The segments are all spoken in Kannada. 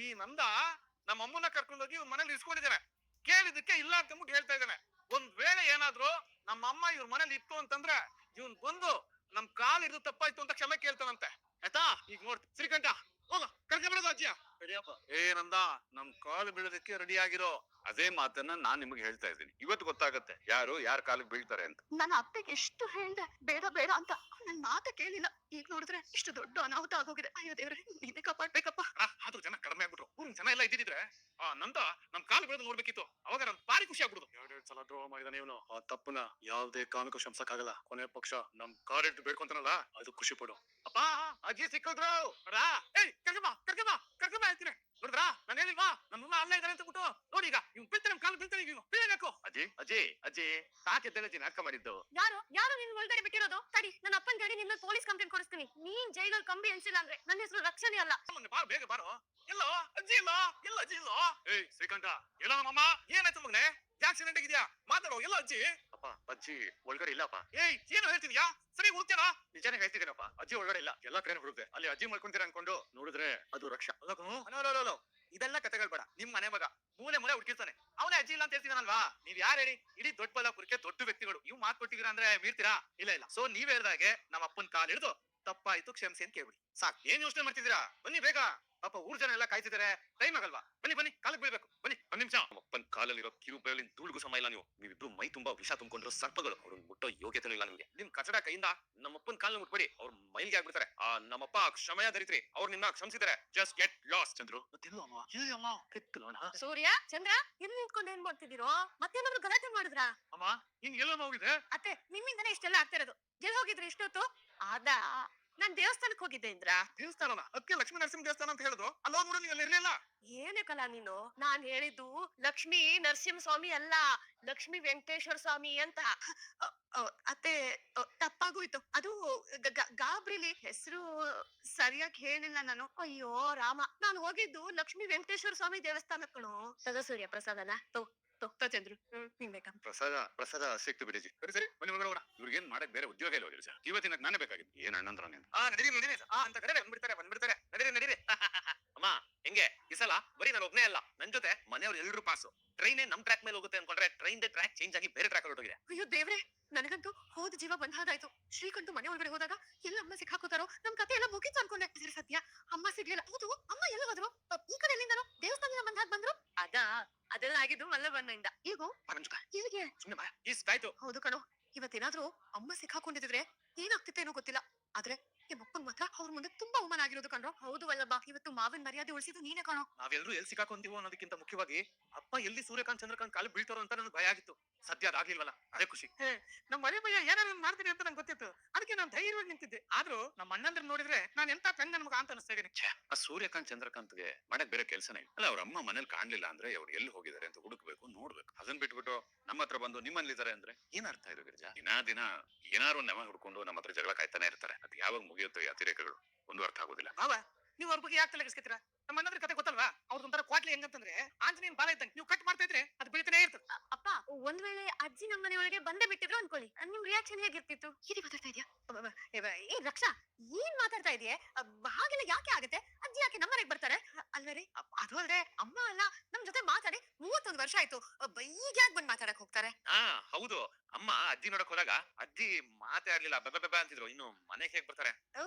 ಈ ನಂದ ನಮ್ಮ ಅಮ್ಮನ ಕರ್ಕೊಂಡೋಗಿ ಇವ್ರ ಮನೇಲಿ ಇಸ್ಕೊಂಡಿದ್ದಾನೆ. ಕೇಳಿದಕ್ಕೆ ಇಲ್ಲ ಅಂತಂದ್ಬಿಟ್ಟು ಹೇಳ್ತಾ ಇದ್ದಾನೆ. ಒಂದ್ ವೇಳೆ ಏನಾದ್ರು ನಮ್ಮ ಅಮ್ಮ ಇವ್ರ ಮನೇಲಿ ಇತ್ತು ಅಂತಂದ್ರೆ ಇವನ್ ಬಂದು ನಮ್ ಕಾಲ್ ಹಿಡಿದು ತಪ್ಪಾಯ್ತು ಅಂತ ಕ್ಷಮೆ ಕೇಳ್ತಾನಂತೆ. ಆಯ್ತಾ? ಈಗ ನೋಡ್ ಶ್ರೀಕಂಠ ಹೋಗ ಕರ್ಕೊಂಡ್ಬಿಡೋದು ಅಜ್ಜಿಯ. ಏ ನಂದ ನಮ್ ಕಾಲು ಬೀಳೋದಕ್ಕೆ ರೆಡಿ ಆಗಿರೋ. ಅದೇ ಮಾತನ್ನ ನಾನ್ ನಿಮ್ಗೆ ಹೇಳ್ತಾ ಇದ್ದೀನಿ. ಇವತ್ತು ಗೊತ್ತಾಗತ್ತೆ ಯಾರು ಯಾರ ಕಾಲಿಗೆ ಬೀಳ್ತಾರೆ ಅಂತ. ನನ್ನ ಅತ್ತೆಗೆ ಎಷ್ಟು ಹೇಳ್ದೆ ಬೇಡ ಬೇಡ ಅಂತ, ನನ್ ಮಾತ ಕೇಳಿಲ್ಲ. ಈಗ ನೋಡಿದ್ರೆ ಇಷ್ಟು ದೊಡ್ಡ ಅನಾಹುತ ಆಗೋಗಿದೆ. ಅಯ್ಯೋ ದೇವ್ರೆ, ನೀನೇ ಕಾಪಾಡ್ಬೇಕಪ್ಪ. ಆದ್ರೂ ಜನ ಕಡಿಮೆ ಆಗ್ಬಿಟ್ರು. ಊರಿನ ಜನ ಎಲ್ಲ ಇದ್ದಿದ್ರೆ ಆ ನಂದ ನಮ್ ಕಾಲು ಬೀಳೋದು ನೋಡ್ಬೇಕಿತ್ತು. ಅವಾಗ ನನ್ ಭಾರಿ ಖುಷಿ ಆಗ್ಬಿಡುದು. ಎರಡೆರಡು ಸಲ ದ್ರೋಹ ಮಾಡಿದಾನೆ ಇವನು. ಆ ತಪ್ಪನ ಯಾವ್ದೇ ಕಾರಣಕ್ಕೂ ಕ್ಷಮಿಸಕ್ಕಾಗಲ್ಲ. ಕೊನೆ ಪಕ್ಷ ನಮ್ ಕಾರ್ ಇಟ್ಟು ಬೇಡ್ಕೊಂತಾನಲ್ಲ, ಅದು ಖುಷಿ ಪಡು. ಅಪ್ಪ ಅಜ್ಜಿ ಸಿಕ್ಕಿದ್ರು. ಏಯ್ ಕರ್ಕಮ್ಮ ಹೇಳ್ತೀನಿ. ನೋಡಿದ್ರಾ ನಾನು ಹೇಳಿಲ್ವಾ ನಮ್ಮಮ್ಮ ಅಲ್ಲ ಇದಾರೆ ಅಂತ ಬಿಟ್ಟು. ನೋಡಿ ಈಗ ಇವ್ ಬೀಳ್ತಾನೆ, ಕಾಲು ಬೀಳ್ತಾನೆ. ಈಗ ಬೀಳಬೇಕು. ಅಜ್ಜಿ ಸಾಕೆ ತೆಲಜಿನ ಅಕ್ಕ ಮಾಡಿದ್ದು. ಯಾರು ನಿನ್ ಒಳಗಡೆ ಬಿಟ್ಟಿರೋದು? ತಡಿ, ನನ್ನ ಅಪ್ಪನ ಗಾಡಿ ನಿನ್ನ ಪೊಲೀಸ್ ಕಂಪ್ಲೇಂಟ್ ಕೊಡಿಸ್ತೀನಿ. ನೀನ್ ಜೈಲಲ್ಲಿ ಕಂಬಿ ಎನ್ಸಿಲ್ಲ ಅಂದ್ರೆ ನನ್ನ ಹೆಸರು ರಕ್ಷಣೆ ಅಲ್ಲ. ಬಾರೋ ಬೇಗ ಬಾರೋ. ಎಲ್ಲೋ ಅಜ್ಜಿ ಇಲ್ಲ, ಎಲ್ಲ ಅಜ್ಜಿ ಇಲ್ಲ. ಏಯ್ ಶ್ರೀಕಂಠ ಎಲ್ಲ ನಮ್ಮಮ್ಮ ಏನಾಯ್ತು ಮಗನೆ? ಆಕ್ಸಿಡೆಂಟ್ ಆಗಿದ್ಯಾ? ಮಾತಾಡೋ. ಎಲ್ಲ ಅಜ್ಜಿ? ಅಪ್ಪ ಅಜ್ಜಿ ಒಳಗಡೆ ಇಲ್ಲಪ್ಪ. ಏಯ್ ಏನು ಹೇಳ್ತಿದ್ಯಾ? ಸರಿ ಹೋಗ್ತೀರಾ? ನಿಜಾನೇ ಹೇಳ್ತಿದ್ದೀನಪ್ಪ. ಅಜ್ಜಿ ಒಳಗಡೆ ಇಲ್ಲ. ಎಲ್ಲಾ ಕಡೆ ಹುಡುಕ್ದೆ, ಅಲ್ಲಿ ಅಜ್ಜಿ ಮಾಡ್ಕೊಂತೀರ ಅನ್ಕೊಂಡು ನೋಡಿದ್ರೆ ಅದು ರಕ್ಷಾ. ಇದೆಲ್ಲ ಕತೆಗಳು ಬೇಡ. ನಿಮ್ ಮನೆ ಮಗ ಮೂಲೆ ಹುಡುಕಿರ್ತಾನೆ. ಅವನೇ ಅಜ್ಜಿ ಇಲ್ಲ ಅಂತ ಹೇಳ್ತೀನಲ್ವಾ? ನೀವ್ ಯಾರು ಹೇಳಿ? ಇಡೀ ದೊಡ್ಡಬಳ್ಳಾಪುರಕ್ಕೆ ದೊಡ್ಡ ವ್ಯಕ್ತಿಗಳು. ಇವ್ ಮಾತು ಕೊಟ್ಟಿದ್ದೀರಾ ಅಂದ್ರೆ ಮೀರ್ತೀರಾ? ಇಲ್ಲ. ಸೊ ನೀವ್ ಹೇಳ್ದಾಗೆ ನಮ್ಮ ಅಪ್ಪನ ಕಾಲ್ ಹಿಡಿದು ತಪ್ಪಾಯ್ತು ಕ್ಷಮಿಸಿ ಅಂತ ಕೇಳ್ಬಿಡಿ ಸಾಕ್. ಏನ್ ಯೋಚನೆ ಮಾಡ್ತಿದ್ದೀರಾ? ಬನ್ನಿ ಬೇಗ. ಪಾಪ ಊರ್ ಜನ ಎಲ್ಲ ಕಾಯ್ತಿದ್ದಾರೆ. ಟೈಮ್ ಆಗಲ್ವಾ? ಬನ್ನಿ ಕಾಲಿಗೆ ಬೀಳ್ಬೇಕು. ಬನ್ನಿ ಒಂದ್ ನಿಮಿಷ. ಅಪ್ಪನ್ ಕಾಲಲ್ಲಿರೋ ಕಿರು ಬೇಳಿನ ಧೂಳ್ಗೂ ಸಮ ಇಲ್ಲ ನೀವು. ನೀವಿಬ್ರು ಮೈ ತುಂಬಾ ವಿಷ ತುಂಬಿಕೊಂಡಿರೋ ಸರ್ಪಗಳು. ಅವ್ರನ್ನ ಮುಟ್ಟೋ ಯೋಗ್ಯತೆ ಇಲ್ಲ ನಿಮ್ಗೆ. ನಿಮ್ ಕಚಡ ಕೈಯಿಂದ ನಮ್ಮಪ್ಪನ ಕಾಲ್ನ ಮುಟ್ಬೇಡಿ, ಅವ್ರ ಮೈಲ್ಗೆ ಆಗ್ಬಿಡ್ತಾರೆ. ನಮ್ಮಪ್ಪ ಕ್ಷಮಯ ಧರಿತ್ರಿ, ಅವ್ರು ನಿನ್ನ ಕ್ಷಮಿಸಿದ್ದಾರೆ. Just get lost Chandru. Surya, Chandra, ಇಲ್ಲಿ ನಿಂತ್ಕೊಂಡು ಏನ್ ಮಾಡ್ತಿದ್ದೀರೋ? ಮತ್ತೇನಾದ್ರು ಗಲಾಟೆ ಮಾಡಿದ್ರಾ? ಅಮ್ಮ ಹಿಂಗ್ ಎಲ್ಲ ಹೋಗಿದೆ. ಅತ್ತೆ, ನಿಮ್ಮಿಂದನೇ ಇಷ್ಟೆಲ್ಲ ಆಗ್ತಾ ಇರೋದು. ಎಲ್ಲಿ ಹೋಗಿದ್ರಿ ಇಷ್ಟೊತ್ತು? ನಾನ್ ದೇವಸ್ಥಾನಕ್ಕೆ ಹೋಗಿದ್ದೆ ಇಂದ್ರ. ದೇವಸ್ಥಾನನ? ಅದಕ್ಕೆ ಲಕ್ಷ್ಮೀ ನರಸಿಂಹ ದೇವಸ್ಥಾನ ಅಂತ ಹೇಳುದು. ಅಲ್ಲಿ ಹೋಗ್ಬಿಡು, ನೀವು ಅಲ್ಲಿ ಇರ್ಲಿಲ್ಲ. ಏನೇ ಕಲಾ ನೀನು? ನಾನ್ ಹೇಳಿದ್ದು ಲಕ್ಷ್ಮೀ ನರಸಿಂಹ ಸ್ವಾಮಿ ಅಲ್ಲ, ಲಕ್ಷ್ಮೀ ವೆಂಕಟೇಶ್ವರ ಸ್ವಾಮಿ ಅಂತ. ಅತ್ತೆ, ತಪ್ಪಾಗೋಯ್ತು. ಅದು ಗಾಬ್ರಿಲಿ ಹೆಸರು ಸರಿಯಾಗಿ ಹೇಳಿಲ್ಲ ನಾನು. ಅಯ್ಯೋ ರಾಮ, ನಾನು ಹೋಗಿದ್ದು ಲಕ್ಷ್ಮೀ ವೆಂಕಟೇಶ್ವರ ಸ್ವಾಮಿ ದೇವಸ್ಥಾನಕ್ಕಳು. ತಗೋ ಸೂರ್ಯ ಪ್ರಸಾದನ ಚಂದ್ರು. ಪ್ರಸಾದ ಸಿಕ್ತು ಬಿಡಿಜಿ. ಸರಿ ಬನ್ನಿ ಹೋಗೋಣ. ಇವ್ರಿಗೇನ್ ಮಾಡಕ್ ಬೇರೆ ಉದ್ಯೋಗ ಇಲ್ಲ ಹೋಗಿರಿ ಸರ್. ಇವತ್ತಿನ ನಾನೇ ಬೇಕಾಗಿತ್ತು. ಏನ್ ಅಣ್ಣಂದ್ರ ನಡೀರಿ ಅಂತ ಕಡೆ ಬಂದ್ಬಿಡ್ತಾರೆ. ನಡೀರಿ. ಅಮ್ಮ ಹೆಂಗೆ ಈ ಸಲ ಬರೀ ನಾನು ಒಬ್ನೇ ಅಲ್ಲ, ನನ್ ಜೊತೆ ಮನೆಯವ್ರು ಎಲ್ರು ಪಾಸು. ಟ್ರೈನೇ ನಮ್ ಟ್ರ್ಯಾಕ್ ಮೇಲೆ ಹೋಗುತ್ತೆ ಅನ್ಕೊಂಡ್ರೆ ಟ್ರೈನ್ ಟ್ರ್ಯಾಕ್ ಚೇಂಜ್ ಆಗಿ ಬೇರೆ ಟ್ರ್ಯಾಕ್ ಹೊರಟೋಗಿದೆ. ಅಯ್ಯೋ ದೇವ್ರೆ, ನನಗಂತೂ ಹೋದ ಜೀವ ಬಂದಾದಾಯ್ತು. ಶ್ರೀಕಂಠು ಮನೆ ಒಳಗಡೆ ಹೋದಾಗ ಎಲ್ಲ ಅಮ್ಮ ಸಿಕ್ಕಾಕೋತಾರೋ, ನಮ್ ಕತೆ ಎಲ್ಲ ಮುಗಿತು ಅನ್ಕೊಂಡೆ. ಸದ್ಯ ಅಮ್ಮ ಸಿಗ್ಲಿಲ್ಲ. ಹೌದು, ಅಮ್ಮ ಎಲ್ಲ ಹೋದ್ರು? ಈ ಕಡೆ ಎಲ್ಲಿಂದನೋ ದೇವಸ್ಥಾನದಿಂದ ಬಂದ್ರು. ಅದೆಲ್ಲ ಆಗಿದ್ದು ಮಲ್ಲಬಣ್ಣಿಂದ. ಈಗ ಇಲ್ಲಿಗೆ ಸುಮ್ಮನೆ ಇಷ್ಟ ಆಯ್ತು. ಹೌದು ಕಣೋ, ಇವತ್ತೇನಾದ್ರೂ ಅಮ್ಮ ಸಿಕ್ಕಾಕೊಂಡಿದ್ರೆ ಏನಾಗ್ತಿತ್ತೇನೋ ಗೊತ್ತಿಲ್ಲ. ಆದ್ರೆ ನಿಮ್ಮಪ್ಪನ್ ಮಾತ್ರ ಅವ್ರ ಮುಂದೆ ತುಂಬಾ ಅವಮಾನ ಆಗಿರೋದು ಕಣ್ರೋ. ಹೌದು ವಲ್ಲಭ, ಇವತ್ತು ಮಾವಿನ ಮರ್ಯಾದೆ ಉಳಿಸಿದ್ದು ನೀನೇ ಕಾಣೋ. ನಾವೆಲ್ಲರೂ ಎಲ್ಲಿ ಸಿಕ್ಕಾಕೊಂತೀವೋ ಅನ್ನೋದಕ್ಕಿಂತ ಮುಖ್ಯವಾಗಿ ಅಪ್ಪ ಎಲ್ಲಿ ಸೂರ್ಯಕಾಂತ್ ಚಂದ್ರಕಾಂತ್ ಕಾಲು ಬೀಳ್ತಾರೋ ಅಂತ ನನಗೆ ಭಯ ಆಗಿತ್ತು. ಸದ್ಯ ಅದಾಗ್ಲಿಲ್ವಲ್ಲ, ಅದೇ ಖುಷಿ. ನಮ್ಮ ಮನೆ ಭಯ ಏನಾದ್ರು ಮಾಡ್ತೀನಿ ಅಂತ ನಂಗೆ ಗೊತ್ತಿತ್ತು. ಅದಕ್ಕೆ ನಾನು ಧೈರ್ಯವಾಗಿ ನಿಂತಿದ್ದೆ. ಆದ್ರೂ ನಮ್ಮ ಅಣ್ಣಂದ್ರ ನೋಡಿದ್ರೆ ನಾನು ಎಂತ ಪೆಣ್ ನನ್ಗೆ ಅಂತ ಅನಿಸ್ತಾ ಇದ್ದೀನಿ. ಆ ಸೂರ್ಯಕಾಂತ್ ಚಂದ್ರಕಾಂತ್ಗೆ ಮಾಡಕ್ ಬೇರೆ ಕೆಲಸನೇ ಇಲ್ಲ. ಅವ್ರ ಅಮ್ಮ ಮನೇಲಿ ಕಾಣ್ಲಿಲ್ಲ ಅಂದ್ರೆ ಅವ್ರು ಎಲ್ಲಿ ಹೋಗಿದ್ದಾರೆ ಅಂತ ಹುಡುಕ್ಬೇಕು, ನೋಡ್ಬೇಕು. ಅದನ್ನ ಬಿಟ್ಬಿಟ್ಟು ನಮ್ಮ ಹತ್ರ ಬಂದು ನಿಮ್ಮಲ್ಲಿದ್ದಾರೆ ಅಂದ್ರೆ ಏನ್ ಅರ್ಥ ಇದು ಗಿರಿಜಾ? ದಿನ ಏನಾರು ನೆವ ಹುಡ್ಕೊಂಡು ನಮ್ಮ ಹತ್ರ ಜಗಳ ಕಾಯ್ತಾನೆ ಇರ್ತಾರೆ. ಅದು ಯಾವಾಗ ಮುಗಿಯುತ್ತೋ ಈ ಅತಿರೇಕಗಳು ಒಂದು ಅರ್ಥ ಆಗೋದಿಲ್ಲ. ನೀವು ಅವ್ರ ಬಗ್ಗೆ ಯಾಕೆ ತಲೆಗೆಸ್ಕೊತೀರಾ? ನಮ್ಮ ಅಣ್ಣಂದ್ರ ಕತೆ ಗೊತ್ತಲ್ವಾ? ಅವ್ರದೊಂಥರ ಕ್ವಾಟ್ಲಿ ಹೆಂಗಂತಂದ್ರೆ ಆಂಜನೇಯನ್ ಬಾಲ ಇದ್ದಂಗೆ. ನೀವು ಕಟ್ ಮಾಡ್ತಾ ಇದ್ರೆ ಅದು ಬೀಳ್ತಾನೆ ಇರ್ತದೆ. ಅಪ್ಪ, ಒಂದ್ ವೇಳೆ ಅಜ್ಜಿ ನಮ್ಮ ಮನೆ ಒಳಗೆ ಬಂದೇ ಬಿಟ್ಟಿದ್ರು ಅನ್ಕೊಳ್ಳಿ, ನಿಮ್ ರಿಯಾಕ್ಷನ್ ಹೇಗಿರ್ತಿತ್ತು? ಏನೇ ಮಾತಾಡ್ತಾ ಇದೆಯಾ? ಏ ರಕ್ಷಾ, ಏನ್ ಮಾತಾಡ್ತಾ ಇದೆಯೇ? ಹಾಗೆಲ್ಲ ಯಾಕೆ ಆಗತ್ತೆ? ಅಜ್ಜಿ ಯಾಕೆ ನಮ್ಮ ಮನೆಗೆ ಬರ್ತಾರೆ? ಅಲ್ವೇ? ಅದು ಅಲ್ದೆ ಅಮ್ಮ ಅಲ್ಲ, ನಮ್ ಜೊತೆ ಮಾತಾಡಿ 31 ವರ್ಷ ಆಯ್ತು. ಈಗ ಯಾಕೆ ಬಂದ್ ಮಾತಾಡಕ್ ಹೋಗ್ತಾರೆ? ಹೌದು, ಅಮ್ಮ ಅಜ್ಜಿ ನೋಡಕ್ ಹೋದಾಗ ಅಜ್ಜಿ ಮಾತೇ ಆಡ್ಲಿಲ್ಲ, ಬೆಬ್ಬ ಅಂತಿದ್ರು. ಇನ್ನು ಮನೆಗೆ ಹೇಗ್ ಬರ್ತಾರೆ?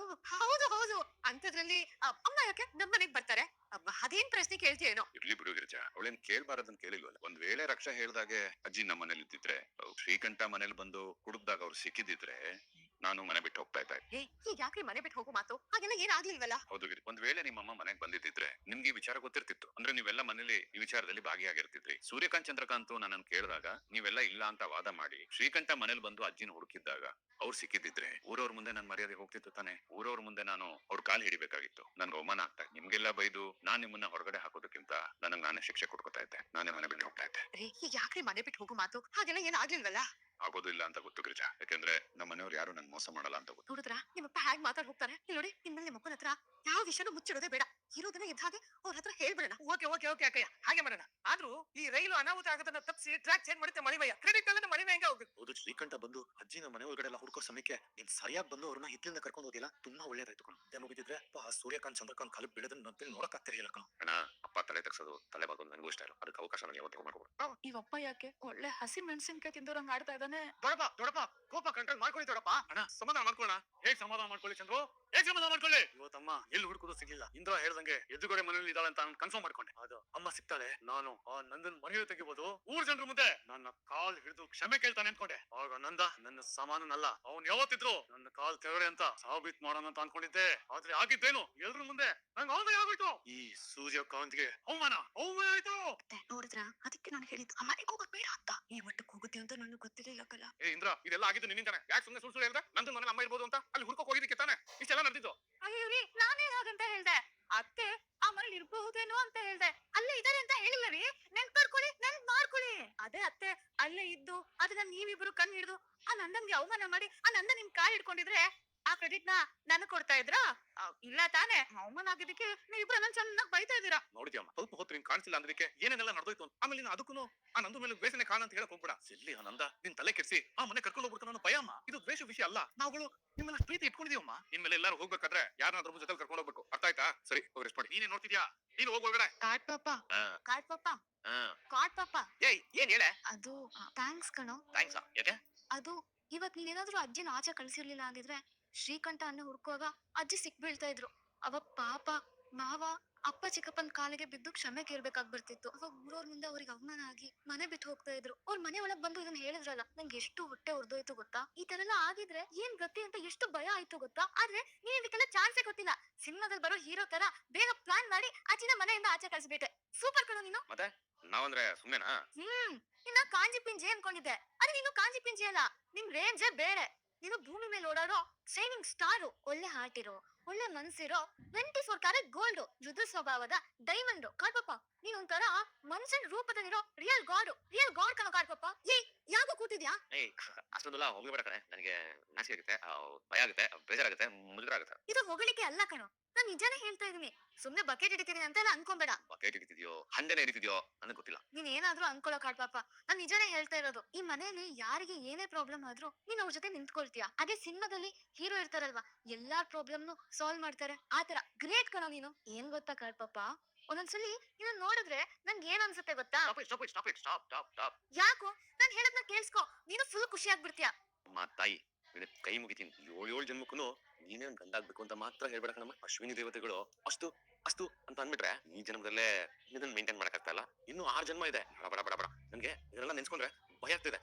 ಹೌದು. ಅಂತದ್ರಲ್ಲಿ ಅಮ್ಮ ಯಾಕೆ ನಮ್ ಮನೆಗ್ ಬರ್ತಾರೆ? ಅದೇನ್ ಪ್ರಶ್ನೆ ಕೇಳ್ತೀಯೇನೋ? ಇರ್ಲಿ ಬಿಡು ಗಿರಿಜಾ, ಅವಳೇನ್ ಕೇಳ್ಬಾರದನ್ ಕೇಳಿಲ್ವಲ್ಲ. ಒಂದ್ ವೇಳೆ ರಕ್ಷಾ ಹೇಳ್ದಾಗೆ ಅಜ್ಜಿ ನಮ್ಮ ಮನೇಲಿ ಇದ್ದಿದ್ರೆ, ಶ್ರೀಕಂಠ ಮನೇಲಿ ಬಂದು ಹುಡುಕ್ದಾಗ ಅವ್ರು ಸಿಕ್ಕಿದಿದ್ರೆ ನಾನು ಮನೆ ಬಿಟ್ಟು ಹೋಗ್ತಾ ಇದ್ದೆ. ಈಗ ಯಾಕ್ರಿ ಮನೆ ಬಿಟ್ಟು ಹೋಗೋ ಮಾತು? ಹಾಗೆಲ್ಲ ಏನ್ ಆಗ್ಲಿಲ್ವಲ್ಲ? ಹೌದು ಗಿರಿ, ಒಂದ್ ವೇಳೆ ನಿಮ್ಮಮ್ಮ ಮನೆಗ್ ಬಂದಿದ್ದಿದ್ರೆ ನಿಮ್ಗೆ ಈ ವಿಚಾರ ಗೊತ್ತಿರ್ತಿತ್ತು. ಅಂದ್ರೆ ನೀವೆಲ್ಲ ಮನೇಲಿ ಈ ವಿಚಾರದಲ್ಲಿ ಭಾಗಿಯಾಗಿರ್ತಿದ್ರಿ. ಸೂರ್ಯಕಾಂತ್ ಚಂದ್ರಕಾಂತ್ ನನ್ನನ್ನು ಕೇಳಿದಾಗ ನೀವೆಲ್ಲ ಇಲ್ಲ ಅಂತ ವಾದ ಮಾಡಿ ಶ್ರೀಕಂಠ ಮನೇಲಿ ಬಂದು ಅಜ್ಜಿನ ಹುಡುಕಿದ್ದಾಗ ಅವ್ರು ಸಿಕ್ಕಿದಿದ್ರೆ ಊರವ್ರ ಮುಂದೆ ನನ್ ಮರ್ಯಾದೆ ಹೋಗ್ತಿತ್ತು ತಾನೆ. ಊರವ್ರ ಮುಂದೆ ನಾನು ಅವ್ರ ಕಾಲ್ ಹಿಡಿಬೇಕಾಗಿತ್ತು. ನನ್ಗೆ ಅವಮಾನ ಆಗ್ತಾ ಇತ್ತು. ನಿಮ್ಗೆಲ್ಲ ಬೈದು ನಾನ್ ನಿಮ್ಮನ್ನ ಹೊರಗಡೆ ಹಾಕೋದಕ್ಕಿಂತ ನನಗ್ ನಾನೇ ಶಿಕ್ಷೆ ಕೊಡ್ಕೊತಾ ಇದ್ದೆ. ನಾನೇ ಮನೆ ಬಿಟ್ಟು ಹೋಗ್ತಾ ಇದ್ದೆ. ಈಗ ಯಾಕ್ರಿ ಮನೆ ಬಿಟ್ಟು ಹೋಗೋ ಮಾತು? ಹಾಗೆಲ್ಲ ಏನ್ ಆಗ್ಲಿಲ್ವಲ್ಲ? ಆಗೋದಿಲ್ಲ ಅಂತ ಗೊತ್ತು ಗಿರಿಜಾ, ಯಾಕಂದ್ರೆ ನಮ್ಮ ಮನೆಯವ್ರು ಯಾರು ನನ್ ಮೋಸ ಮಾಡಲ್ಲ ಅಂತ ಗೊತ್ತು. ನೋಡಿದ್ರ ನಿಮ್ಮಪ್ಪ ಹೇಗ್ ಮಾತಾಡ್ ಹೋಗ್ತಾರೆ? ಇಲ್ಲಿ ನೋಡಿ, ಇನ್ಮೇಲೆ ನಿಮ್ಮ ಅಪ್ಪನ ಹತ್ರ ಯಾವ ವಿಷಯನೂ ಮುಚ್ಚಿಡೋದೇ ಬೇಡ. ಇರೋದನ್ನ ಇದ್ದ ಹಾಗೆ ಅವ್ರ ಹತ್ರ ಹೇಳ್ಬಿಡೋಣ. ಓಕೆ ಓಕೆ ಓಕೆ ಅಕ್ಕಯ್ಯ, ಹಾಗೆ ಮಾಡೋಣ. ಆದ್ರೂ ಈ ರೈಲು ಅನಾಹುತ ಆಗೋದನ್ನ ತಪ್ಪಿಸಿ ಟ್ರ್ಯಾಕ್ ಚೇಂಜ್ ಮಾಡುತ್ತೆ ಮಣಿಮಯ್ಯ. ಕ್ರೆಡಿಟ್ ಅಲ್ಲ ಮಣಿಮಯ್ಯ ಹೋಗ್ಬೇಕು. ಹೌದು, ಶ್ರೀಕಂಠ ಬಂದು ಅಜ್ಜಿನ ಮನೆ ಒಳಗಡೆ ಎಲ್ಲ ಹುಡ್ಕೋ ಸಮಯಕ್ಕೆ ನೀನ್ ಸರಿಯಾಗಿ ಬಂದು ಅವ್ರನ್ನ ಹಿತ್ಲಿಂದ ಕರ್ಕೊಂಡು ಹೋದಿಲ್ಲ, ತುಂಬಾ ಒಳ್ಳೇದಾಯ್ತು ಕಣ. ಅದೇ ಮುಗಿದಿದ್ರೆ ಸೂರ್ಯಕಾಂತ್ ಚಂದ್ರಕಾಂತ್ ಕಾಲು ಬೀಳೋದನ್ನ ನನ್ನಲ್ಲಿ ನೋಡಕ್ ಆಗ್ತಿರಲಿಲ್ಲ ಕಣ. ಅಣ್ಣ, ಅಪ್ಪ ತಲೆ ತಗ್ಸೋದು ತಲೆ ಬಾಗೋದು ನನಗೂ ಇಷ್ಟ ಇಲ್ಲ. ಅದಕ್ಕೆ ಅವಕಾಶ ನನಗೆ ಯಾವತ್ತೂ ಮಾಡ್ಕೊಡು. ಇವಪ್ಪ ಯಾಕೆ ಒಳ್ಳೆ ಹಸಿ ಮೆಣಸಿನ್ಕಾಯಿ ತಿಂದೋರಂಗ್ ಆಡ್ತಾ ಇದ್ದಾನೆ. ದೊಡ್ಡಪ್ಪ ಕೋಪ ಕಂಟ್ರೋಲ್ ಮಾಡ್ಕೊಳ್ಳಿ ದೊಡ್ಡಪ್ಪ. ಅಣ್ಣ, ಸಮಾಧಾನ ಮಾಡ್ಕೊಳ್ಳೋಣ. ಹೇಗ್ ಸಮಾಧಾನ ಮಾಡ್ಕೊಳ್ಳಿ ಚಂದ್ರು, ಹೇಗ್ ಸಮಾಧಾನ ಮಾಡ್ಕೊಳ್ಳಿ? ಇವತ್ತಮ್ಮ ಎಲ್ಲಿ ಹುಡುಕೋದು ಸಿಗ್ಲಿಲ್ಲ. ಇಂದ್ರ ಹೇಳ್ದಂಗೆ ಎದುರುಗಡೆ ಮನೇಲಿ ಇದ್ದಾಳೆ ಅಂತ ನಾನು ಕನ್ಫರ್ಮ್ ಮಾಡ್ಕೊಂಡೆ. ಅದು ಅಮ್ಮ ಸಿಗ್ತಾಳೆ, ನಾನು ಆ ನಂದನ್ ಮನೆಯಲ್ಲಿ ತೆಗಿಬಹುದು. ಊರ್ ಜನರ ಮುಂದೆ ನನ್ನ ಕಾಲ್ ಹಿಡಿದು ಕ್ಷಮೆ ಕೇಳ್ತಾನೆ ಅನ್ಕೊಂಡೆ. ಆಗ ನಂದ ನನ್ನ ಸಮಾನನಲ್ಲ, ಅವ್ನ್ ಯಾವತ್ತಿದ್ರು ನನ್ನ ಕಾಲ್ ತೆರಡೆ ಅಂತ ಸಾಬೀತ್ ಮಾಡೋಣ ಅಂತ ಅನ್ಕೊಂಡಿದ್ದೆ. ಆದ್ರೆ ಆಗಿದ್ದೇನು, ಎಲ್ರ ಮುಂದೆ ನಂಗೆ ಅವಮಾನ ಆಗೋಯ್ತು. ಈ ಸೂರ್ಯಕಾಂತ್ಗೆ ಅವಮಾನ ಆಯ್ತು. ನೋಡಿದ್ರ, ಅದಕ್ಕೆ ನಾನು ಹೇಳಿದ್ದು ಆ ಮನೆಗೆ ಹೋಗೋದ್ ಬೇಡ ಅಂತ. ಈ ಮಟ್ಟಕ್ಕೆ ಹೋಗುತ್ತೆ ಅಂತ ನನಗೆ ಗೊತ್ತಿರಲಿಲ್ಲ ಕಲ. ಏ ಇಂದ್ರ, ಇದೆಲ್ಲ ಆಗಿದ್ದು ನಿನ್ನಿಂದಾನೆ. ಯಾಕೆ ಸುಮ್ಮನೆ ಸುಳ್ಳು ಹೇಳಿದ್ರೆ? ನಂದು ಮನೇಲಿ ಅಮ್ಮ ಇರ್ಬೋದು ಅಂತ ಅಲ್ಲಿ ಹುಡ್ಕೋಕ್ ಹೋಗಿದ್ದಕ್ಕೆ ತಾನೆ ಇಷ್ಟೆಲ್ಲ ನಡೆದಿದ್ದು. ಅಯ್ಯೋರಿ, ನಾನೇ ಹಾಗಂತ ಹೇಳ್ದೆ. ಅತ್ತೆ ಆ ಮನೇಲಿ ಇರ್ಬಹುದೇನೋ ಅಂತ ಹೇಳ್ದೆ. ಅಲ್ಲೇ ಇದಾರೆ ಅಂತ ಹೇಳಿಲ್ಲ ರೀ. ನೆನ್ಪ್ ಮಾಡ್ಕೊಳ್ಳಿ. ಅದೇ ಅತ್ತೆ ಅಲ್ಲೇ ಇದ್ದು ಅದನ್ನ ನೀವಿಬ್ರು ಕಣ್ ಹಿಡಿದು ಆ ನಂದನ್ಗೆ ಅವಮಾನ ಮಾಡಿ ಆ ನಂದನ್ ನಿಮ್ ಕಾಲ್ ಹಿಡ್ಕೊಂಡಿದ್ರೆ ಆ ಕ್ರೆಡಿಟ್ ನ ನನಗ್ ಕೊಡ್ತಾ ಇದ್ರಾ? ಇಲ್ಲ ತಾನೇ. ಅವಮಾನ ಆಗಿದ್ದಕ್ಕೆ ನೀವಿಬ್ರು ನನ್ನ ಚೆನ್ನಾಗಿ ಬೈತಾ ಇದೀರಾ. ನೋಡಿದ್ಯಮ್ಮ, ಸ್ವಲ್ಪ ಹೊತ್ತು ನಿನ್ ಕಾಣಿಸಿಲ್ಲ ಅಂದಕ್ಕೆ ಏನೇನೆಲ್ಲ ನಡೆದೋಯ್ತು ಅಂತ. ಆಮೇಲೆ ನೀನು ಅದಕ್ಕೂ ಆ ನಂದು ಮೇಲೆ ದ್ವೇಷನೆ ಕಾರಣ ಅಂತ ಹೇಳಕ್ ಹೋಗ್ಬೇಡ. ಎಲ್ಲಿ ಆನಂದ ನಿನ್ ತಲೆ ಕೆಡಿಸಿ ಆ ಮನೆ ಕರ್ಕೊಂಡು ಹೋಗ್ಬಿಡ್ತಾನ ಅನ್ನೋ ಭಯ ಅಮ್ಮ. ಇದು ದ್ವೇಷ ವಿಷಯ ಅಲ್ಲ. ನಾವುಗಳು ನಿಮ್ಮೆಲ್ಲ ಪ್ರೀತಿ ಇಟ್ಕೊಂಡಿದೀವಮ್ಮ. ಇನ್ಮೇಲೆ ಎಲ್ಲರೂ ಹೋಗ್ಬೇಕಾದ್ರೆ ಯಾರನ್ನಾದ್ರೂ ಜೊತೆ ಕರ್ಕೊಂಡು ಹೋಗ್ಬೇಕು. ಅರ್ಥ ಆಯ್ತಾ? ಸರಿ, ಹೋಗಿ ರೆಸ್ಟ್ ಮಾಡಿ. ನೀನೇ ನೋಡ್ತಿದ್ಯಾ? ನೀನು ಹೋಗ್ಬೇಡ. ಕಾಟ್ ಪಾಪ, ಹಾ ಕಾಟ್ ಪಾಪ, ಹಾ ಕಾಟ್ ಪಾಪ. ಏಯ್, ಏನ್ ಹೇಳೆ? ಅದು ಥ್ಯಾಂಕ್ಸ್ ಕಣೋ. ಥ್ಯಾಂಕ್ಸ್. ಯಾಕೆ? ಅದು ಇವತ್ ನೀನೇನಾದ್ರೂ ಅಜ್ಜಿನ ಆಚೆ ಕಳ್ಸಿರ್ಲಿಲ್ಲ ಆಗಿದ್ರೆ ಶ್ರೀಕಂಠ ಅನ್ನ ಹುಡ್ಕುವಾಗ ಅಜ್ಜಿ ಸಿಕ್ ಬೀಳ್ತಾ ಇದ್ರು. ಅವ ಪಾಪ ಮಾವ ಅಪ್ಪ ಚಿಕ್ಕಪ್ಪನ ಕಾಲಿಗೆ ಬಿದ್ದು ಕ್ಷಮೆ ಕೇಳ್ಬೇಕಾಗ್ಬಿಡ್ತಿತ್ತು. ಅವಾಗ ಊರವ್ರ ಮುಂದೆ ಅವ್ರಿಗೆ ಅವಮಾನ ಆಗಿ ಮನೆ ಬಿಟ್ಟು ಹೋಗ್ತಾ ಇದ್ರು. ಅವ್ರ ಮನೆ ಒಳಗ್ ಬಂದು ಇದನ್ನ ಹೇಳಿದ್ರಲ್ಲ, ನಂಗೆ ಎಷ್ಟು ಹೊಟ್ಟೆ ಹೊಡೆದೋಯ್ತು ಗೊತ್ತಾ. ಈ ತರ ಎಲ್ಲ ಆಗಿದ್ರೆ ಏನ್ ಗತಿ ಅಂತ ಎಷ್ಟು ಭಯ ಆಯ್ತು ಗೊತ್ತಾ. ಆದ್ರೆ ನೀನ್ ಇದಕ್ಕೆಲ್ಲ ಚಾನ್ಸೇ ಗೊತ್ತಿಲ್ಲ. ಸಿನಿಮಾದಲ್ಲಿ ಬರೋ ಹೀರೋ ತರ ಬೇಗ ಪ್ಲಾನ್ ಮಾಡಿ ಅಜ್ಜಿನ ಮನೆಯಿಂದ ಆಚೆ ಕಳ್ಸಿಬಿಟ್ಟೆ. ಸೂಪರ್ ಕಣೋ ನೀನು. ಮತ್ತೆ ನಾವಂದ್ರೆ ಸುಮ್ನೆನಾ? ನಿನ್ನ ಕಾಂಜಿ ಪಿಂಜಿ ಅನ್ಕೊಂಡಿದ್ದೆ, ಆದ್ರೆ ನೀನು ಕಾಂಜಿ ಪಿಂಜಿ ಅಲ್ಲ. ನಿಮ್ ರೇಂಜೇ ಬೇರೆ. ನೀನು ಭೂಮಿ ಮೇಲೆ ಓಡಾಡೋ ಶೈನಿಂಗ್ ಸ್ಟಾರು. ಒಳ್ಳೆ ಹಾರ್ಟ್ ಇರೋ, ಒಳ್ಳೆ ಮನ್ಸಿರೋ, 24 ಕ್ಯಾರೆಟ್ ಗೋಲ್ಡ್, ಮೃದು ಸ್ವಭಾವದ ಡೈಮಂಡ್. ಕಾಡ್ಪಪ್ಪ, ನೀನ್ ಒಂಥರ ಮನುಷ್ಯನ ರೂಪದಲ್ಲಿರೋ ರಿಯಲ್ ಗಾಡ್ ಕಣೋ ಕಾಡ್ಪಪ್ಪ. ಯಾಕೋ ಕೂತಿದ್ಯಾ? ಏಯ್, ಅಷ್ಟೊಂದಲ್ಲ ಹೋಗ್ಬೇಡ ಕಣೆ. ನನಗೆ ನಾಚಿಕೆ ಆಗುತ್ತೆ, ಭಯ ಆಗುತ್ತೆ, ಬೇಜಾರಾಗುತ್ತೆ, ಮುಜುಗರ ಆಗುತ್ತೆ. ಇದು ಹೊಗಳಿಕೆ ಅಲ್ಲ ಕಣೋ, ನಾನ್ ನಿಜಾನೇ ಹೇಳ್ತಾ ಇದೀನಿ. ಸುಮ್ನೆ ಬಕೆಟ್ ಹಿಡಿತೀನಿ ಅಂತೆಲ್ಲ ಅನ್ಕೊಂಬೇಡ. ಬಕೆಟ್ ಹಿಡಿತಿದ್ಯೋ ಹಂಡೆನೆ ಹಿಡಿತಿದ್ಯೋ ನನಗೆ ಗೊತ್ತಿಲ್ಲ. ನೀನ್ ಏನಾದ್ರೂ ಅನ್ಕೊಳ್ಳೋ ಕಾಡ್ಪಾಪ, ನಾನ್ ನಿಜಾನೇ ಹೇಳ್ತಾ ಇರೋದು. ಈ ಮನೆಯಲ್ಲಿ ಯಾರಿಗೆ ಏನೇ ಪ್ರಾಬ್ಲಮ್ ಆದ್ರೂ ನೀನ್ ಅವ್ರ ಜೊತೆ ನಿಂತ್ಕೊಳ್ತೀಯ. ಅದೇ ಸಿನಿಮಾದಲ್ಲಿ ಹೀರೋ ಇರ್ತಾರಲ್ವಾ, ಎಲ್ಲಾರ್ ಪ್ರಾಬ್ಲಮ್ನು ಸಾಲ್ವ್ ಮಾಡ್ತಾರೆ. ಆತರ ಗ್ರೇಟ್ ಕಣೋ ನೀನು. ಏನ್ ಗೊತ್ತಾ ಕಾಡ್ಪಾಪ, ಒಂದೊಂದ್ಸಲಿ ನೀನು ನೋಡಿದ್ರೆ ನಂಗೆ ಏನ್ ಅನ್ಸುತ್ತೆ ಗೊತ್ತಾ? ಸ್ಟಾಪ್. ಯಾಕೋ ನಾನ್ ಹೇಳದ್ನ ಕೇಳಿಸ್ಕೊ, ನೀನು ಫುಲ್ ಖುಷಿ ಆಗ್ಬಿಡ್ತೀಯ. ಅಮ್ಮ ತಾಯಿ, ನಿನ್ನ ಕೈ ಮುಗಿತೀನಿ. 7 ಜನ್ಮಕ್ಕೂ ನೀನೇ ನನ್ ಗಂಡಾಗ್ಬೇಕು ಅಂತ ಮಾತ್ರ ಹೇಳ್ಬೇಡ ಕಣಮ್ಮ. ಅಶ್ವಿನಿ ದೇವತೆಗಳು ಅಷ್ಟು ಅಂತ ಅಂದ್ಬಿಟ್ರೆ ಈ ಜನ್ಮದಲ್ಲೇ ಇದನ್ನ ಮೇಂಟೈನ್ ಮಾಡಕ್ಕಾಗ್ತಾ ಇಲ್ಲ. ಇನ್ನು 6 ಜನ್ಮ ಇದೆ. ಬಡ ನನ್ಗೆ ಇದನ್ನೆಲ್ಲ ನೆನ್ಸ್ಕೊಂಡ್ರೆ ಭಯ ಆಗ್ತಿದೆ,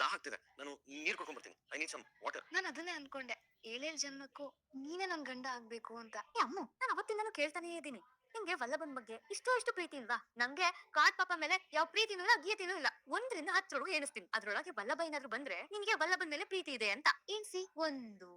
ದಾಹ ಆಗ್ತಿದೆ. ನಾನು ನೀರ್ ಕೊಡ್ಕೊಂಡ್ ಬರ್ತೀನಿ. I need some water. ನಾನ್ ಅದನ್ನೇ ಅನ್ಕೊಂಡೆ, 7 ಜನ್ಮಕ್ಕೂ ನೀನೇ ನನ್ ಗಂಡ ಆಗ್ಬೇಕು ಅಂತ. ಅಮ್ಮ, ನಾನು ಅವತ್ತಿಂದನೂ ಕೇಳ್ತಾನೇ ಇದ್ದೀನಿ, ನಿಂಗೆ ವಲ್ಲಭನ್ ಬಗ್ಗೆ ಇಷ್ಟು ಪ್ರೀತಿ ಇಲ್ವಾ? ನಂಗೆ ಕಾಡ್ ಪಾಪ ಮೇಲೆ ಯಾವ ಪ್ರೀತಿನೂ ಇಲ್ಲ, ಗೀತಿನೂ ಇಲ್ಲ. 1 ರಿಂದ 10 ಎಣಿಸ್ತೀನಿ. ಅದ್ರೊಳಗೆ ವಲ್ಲಭ ಏನಾದ್ರು ಬಂದ್ರೆ ನಿನ್ಗೆ ವಲ್ಲಭನ್ ಮೇಲೆ ಪ್ರೀತಿ ಇದೆ ಅಂತ ಎಣ್ಸಿ. 1 2